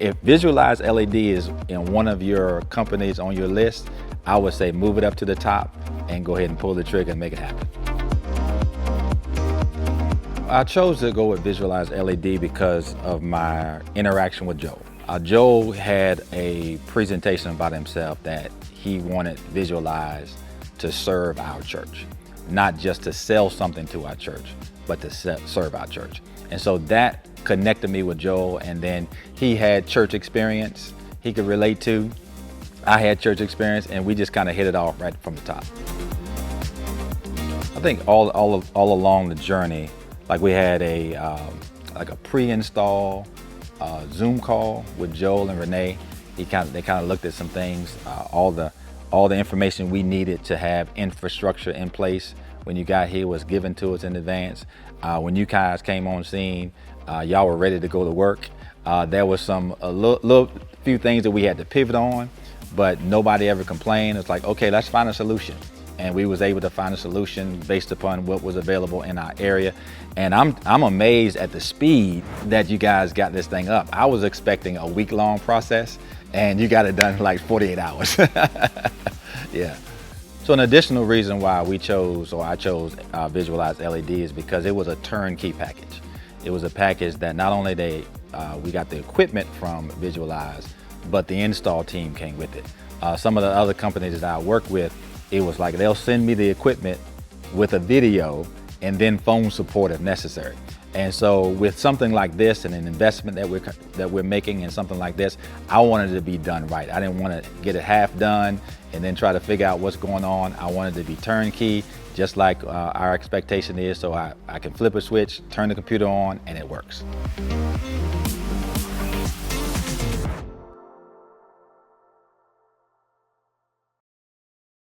If Visualize LED is in one of your companies on your list, I would say move it up to the top and go ahead and pull the trigger and make it happen. I chose to go with Visualize LED because of my interaction with Joe. Joe had a presentation about himself that he wanted Visualize to serve our church, not just to sell something to our church, but to serve our church. And so that connected me with Joe, and then he had church experience he could relate to. I had church experience, and we just kind of hit it off right from the top. I think all along the journey, like we had a pre-install Zoom call with Joel and Renee. They kind of looked at some things, all the information we needed to have infrastructure in place when you got here was given to us in advance. When you guys came on scene, y'all were ready to go to work. There was a few things that we had to pivot on, but nobody ever complained. It's like, okay, let's find a solution. And we was able to find a solution based upon what was available in our area. And I'm amazed at the speed that you guys got this thing up. I was expecting a week-long process, and you got it done in like 48 hours. Yeah. So an additional reason why I chose Visualize LED is because it was a turnkey package. It was a package that not only we got the equipment from Visualize, but the install team came with it. Some of the other companies that I work with, it was like they'll send me the equipment with a video and then phone support if necessary. And so with something like this and an investment that we're making in something like this, I wanted it to be done right. I didn't want to get it half done and then try to figure out what's going on. I wanted it to be turnkey, just like our expectation is, so I can flip a switch, turn the computer on, and it works.